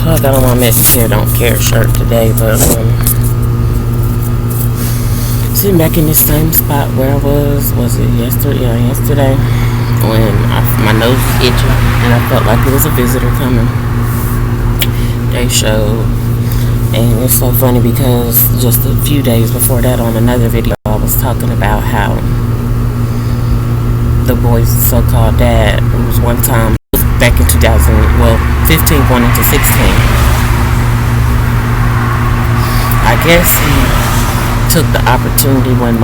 I got on my Miss Care Don't Care shirt today, but sitting back in this same spot where I was it yesterday? Yeah, yesterday, when my nose was itching and I felt like it was a visitor coming. They showed, and it's so funny because just a few days before that, on another video, I was talking about how the boy's so-called dad, it was one time, back in 15 going into 16. I guess he took the opportunity when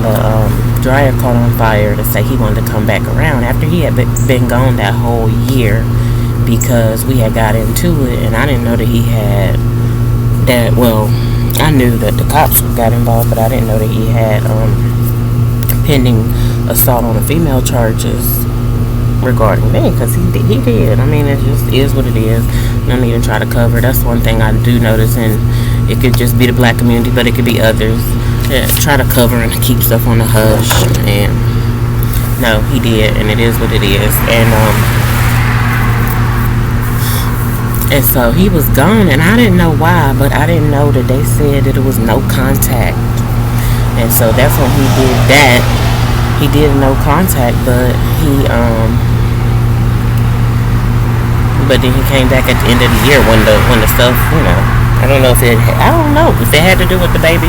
the dryer caught on fire to say he wanted to come back around after he had been gone that whole year, because we had got into it, and I didn't know that he had that. Well, I knew that the cops got involved, but I didn't know that he had pending assault on a female charges regarding me, because he did. I mean, it just is what it is. No need to try to cover. That's one thing I do notice, and it could just be the black community, but it could be others that try to cover and keep stuff on the hush. And no, he did, and it is what it is. And so he was gone, and I didn't know why, but I didn't know that they said that it was no contact. And so that's when he did that. He did no contact, but then he came back at the end of the year when the stuff, I don't know if it had to do with the baby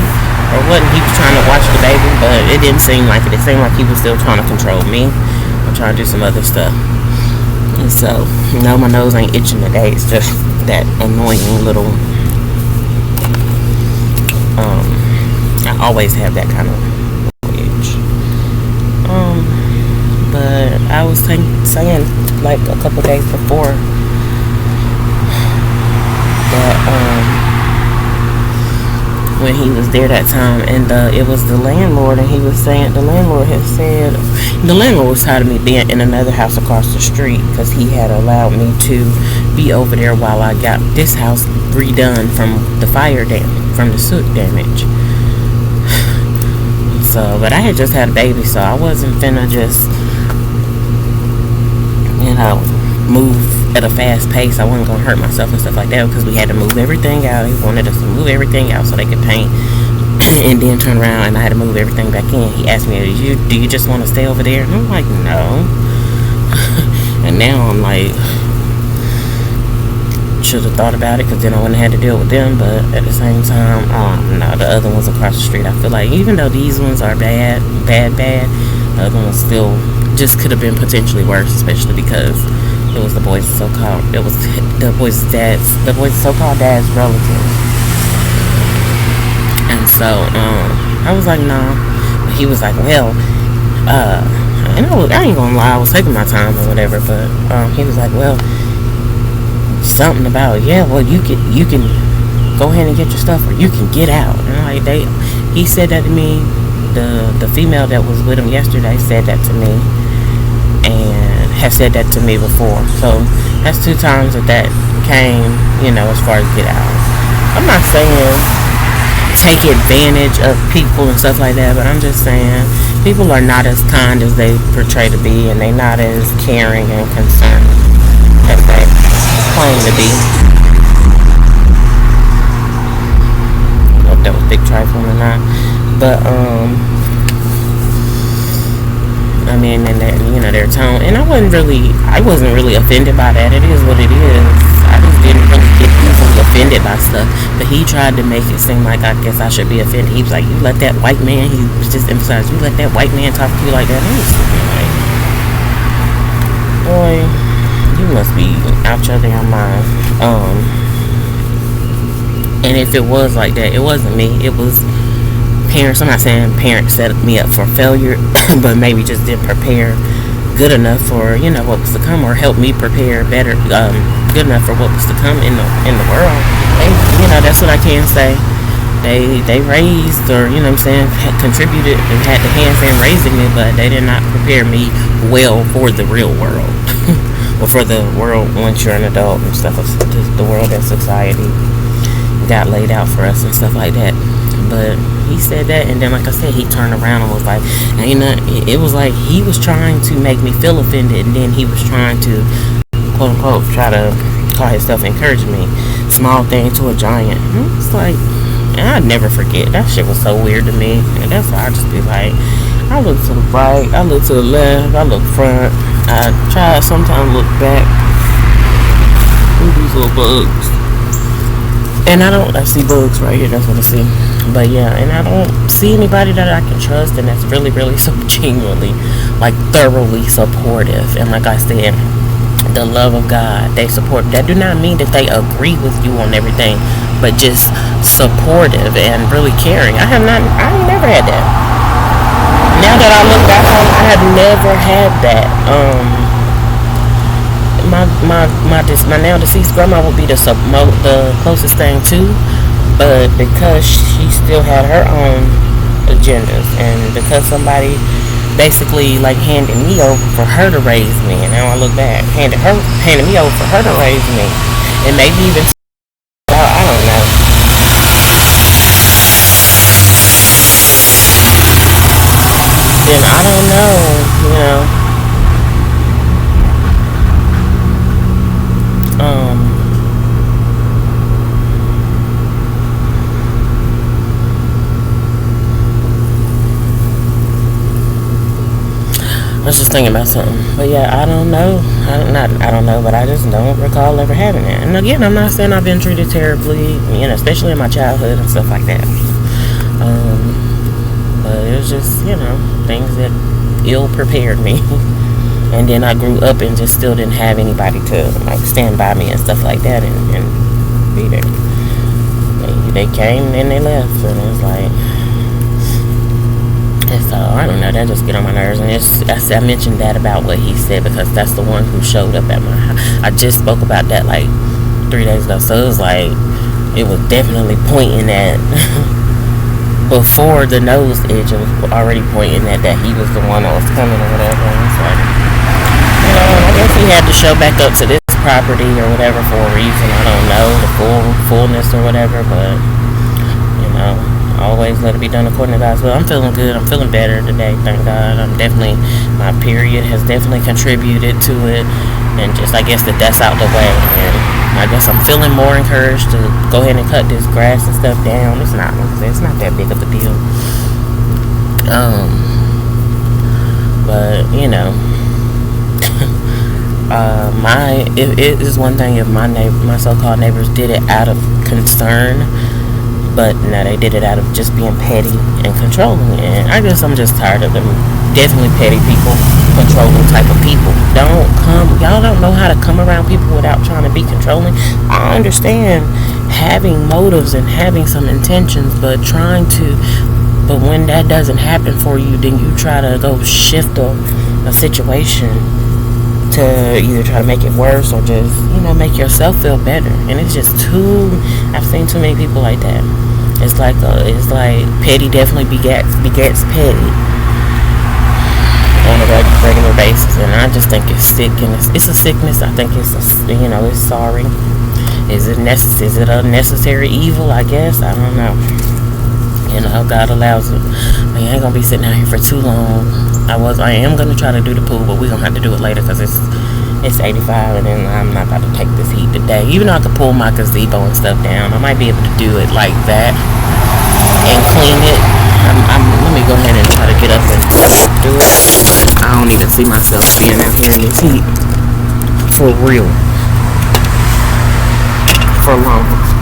or what. He was trying to watch the baby, but it didn't seem like it. It seemed like he was still trying to control me or trying to do some other stuff. And so, no, my nose ain't itching today. It's just that annoying little, I always have that kind of itch. But I was saying like a couple days before that when he was there that time, and it was the landlord, and he was saying the landlord was tired of me being in another house across the street, because he had allowed me to be over there while I got this house redone from the from the soot damage. So, but I had just had a baby, so I wasn't finna just move at a fast pace. I wasn't gonna hurt myself and stuff like that, because we had to move everything out. He wanted us to move everything out so they could paint and then turn around, and I had to move everything back in. He asked me, do you just want to stay over there? And I'm like, no. And now I'm like, should have thought about it, because then I wouldn't have had to deal with them. But at the same time, no, the other ones across the street, I feel like even though these ones are bad, the other ones still just could have been potentially worse, especially because it was the boys' so-called dad's relative. And so I was like, no. But he was like, well, and I ain't gonna lie, I was taking my time or whatever, but he was like, well, something about, well, you can go ahead and get your stuff, or you can get out. And he said that to me. The female that was with him yesterday said that to me, and has said that to me before. So that's 2 times that came, as far as get out. I'm not saying take advantage of people and stuff like that, but I'm just saying people are not as kind as they portray to be, and they're not as caring and concerned as they claim to be. I don't know if that was big trifling or not, but I mean, and their tone, and I wasn't really offended by that. It is what it is. I just didn't really get easily offended by stuff. But he tried to make it seem like I guess I should be offended. He was like, you let that white man, he was just emphasizing, you let that white man talk to you like that. I was like, boy, you must be out your damn mind. And if it was like that, it wasn't me. It was parents. I'm not saying parents set me up for failure, but maybe just didn't prepare good enough for what was to come, or help me prepare better, good enough for what was to come in the world. That's what I can say. They raised, or contributed and had the hands in raising me, but they did not prepare me well for the real world, or for the world once you're an adult and stuff. The world and society got laid out for us and stuff like that. But he said that, and then like I said, he turned around and was like, it was like he was trying to make me feel offended, and then he was trying to quote unquote try to call himself encouraging me. Small thing to a giant. It's like, and I never forget. That shit was so weird to me. And that's why I just be like, I look to the right, I look to the left, I look front. I try to sometimes look back. Ooh, these little bugs. And I see bugs right here, that's what I see. But yeah, and I don't see anybody that I can trust and that's really, really so genuinely, like thoroughly supportive. And like I said, the love of God, they support. That do not mean that they agree with you on everything, but just supportive and really caring. I ain't never had that. Now that I look back on it, I have never had that. My now deceased grandma would be the closest thing to, but because she still had her own agendas, and because somebody basically like handed me over for her to raise me, and now I look back, handed me over for her to raise me, and maybe even I don't know. Then I don't know, you know. I was just thinking about something, but yeah, I don't know. I don't know, but I just don't recall ever having it. And again, I'm not saying I've been treated terribly, you know, especially in my childhood and stuff like that. But it was just, you know, things that ill prepared me. And then I grew up and just still didn't have anybody to like stand by me and stuff like that, and be there. They came and they left, and it's like. So I don't know, that just get on my nerves. And I mentioned that about what he said because that's the one who showed up at my house. I just spoke about that like 3 days ago. So it was like, it was definitely pointing at before the nose edge. It was already pointing at that he was the one that was coming or whatever. And it's like, you know, I guess he had to show back up to this property or whatever for a reason. I don't know the fullness or whatever, but you know, always let it be done according to God's will. I'm feeling good. I'm feeling better today, thank God. My period has definitely contributed to it, and just I guess that's out the way. And I guess I'm feeling more encouraged to go ahead and cut this grass and stuff down. It's not that big of a deal. But you know, it is one thing if my so-called neighbors did it out of concern. But now they did it out of just being petty and controlling. And I guess I'm just tired of them. Definitely petty people, controlling type of people. Y'all don't know how to come around people without trying to be controlling. I understand having motives and having some intentions, but when that doesn't happen for you, then you try to go shift a situation to either try to make it worse or just, you know, make yourself feel better. And it's just I've seen too many people like that. It's like petty definitely begets petty on a regular basis, and I just think it's sick, and it's a sickness. I think it's sorry. Is it a necessary evil? I guess I don't know. You know, God allows it. I ain't gonna be sitting out here for too long. I am gonna try to do the pool, but we're gonna have to do it later because it's 85, and then I'm not about to take this heat today. Even though I could pull my gazebo and stuff down, I might be able to do it like that and clean it. Let me go ahead and try to get up and do it. I don't even see myself being out here in this heat for real, for long.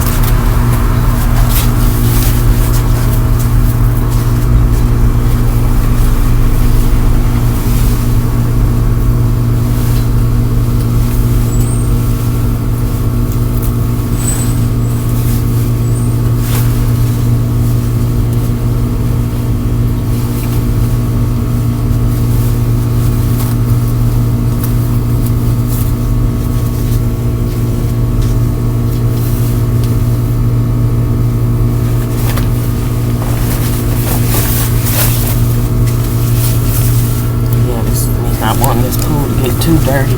Not wanting this pool to get too dirty.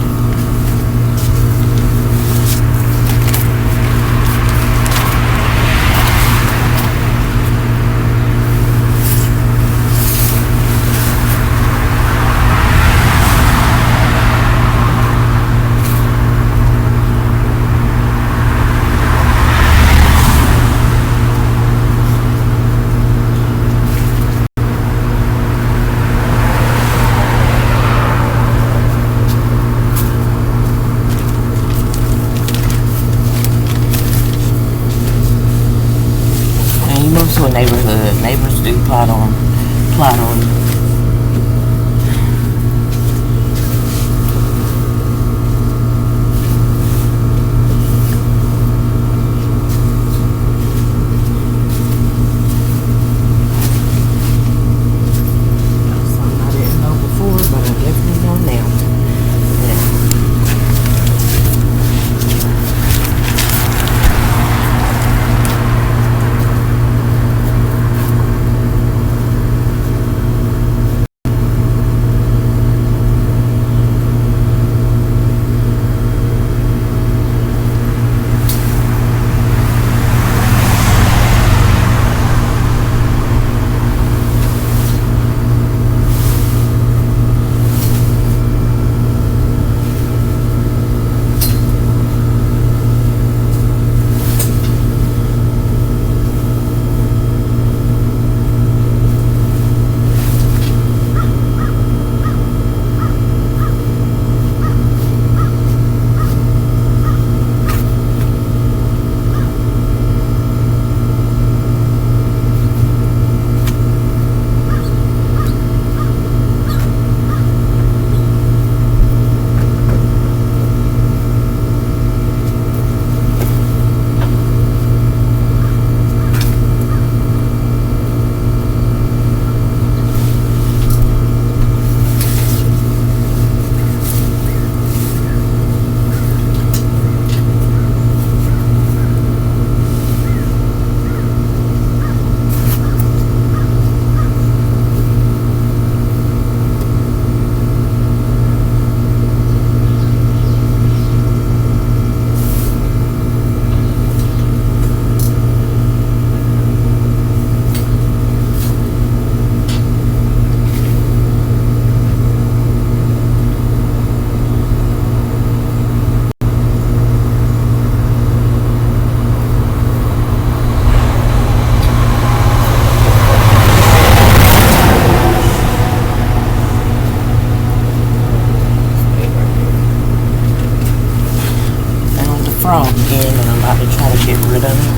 neighborhood. Neighbors do plot on you. Something I didn't know before, but I definitely know now. Yeah. Found the frog again, and I'm about to try to get rid of him.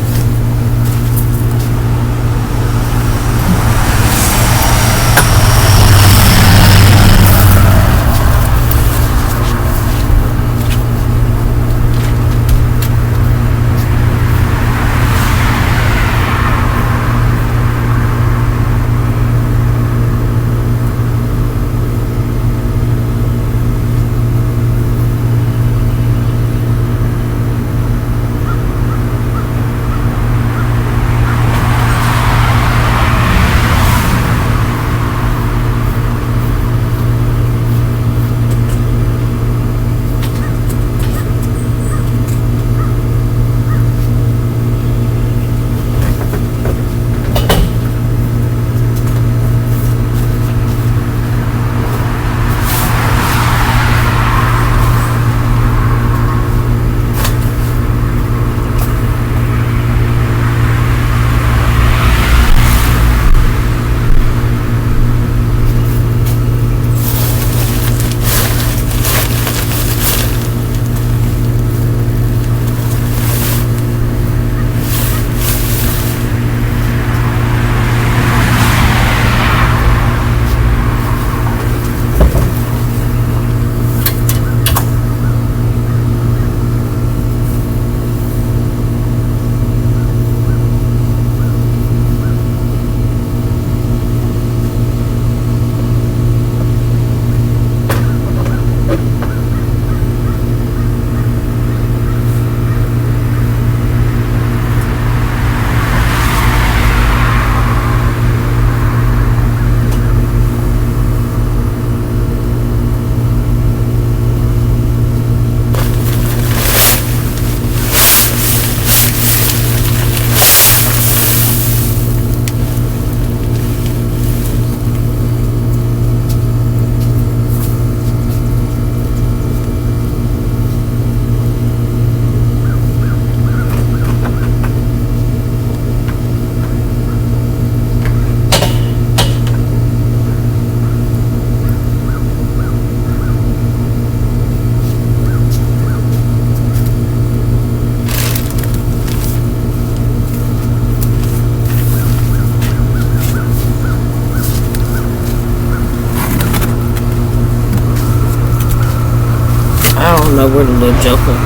where the little joker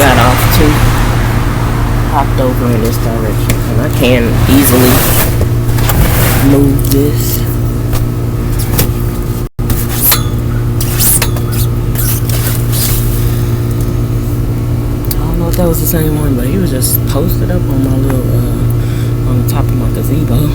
got off to, hopped over in this direction, and I can easily move this. That was the same one, but he was just posted up on my little on the top of my gazebo.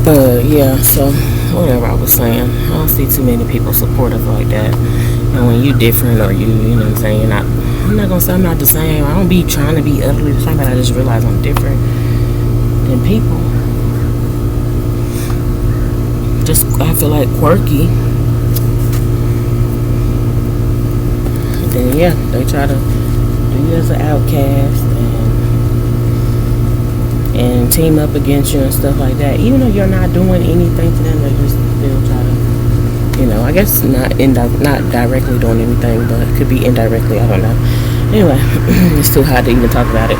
But yeah, so whatever I was saying, I don't see too many people supportive like that. And when you different, or you know what I'm saying, I'm not gonna say I'm not the same. I don't be trying to be utterly the same, but I just realize I'm different than people. Just I feel like quirky. And yeah, they try to do you as an outcast and team up against you and stuff like that. Even though you're not doing anything to them, they just still try to, you know, I guess not directly doing anything, but it could be indirectly, I don't know. Anyway, it's too hot to even talk about it.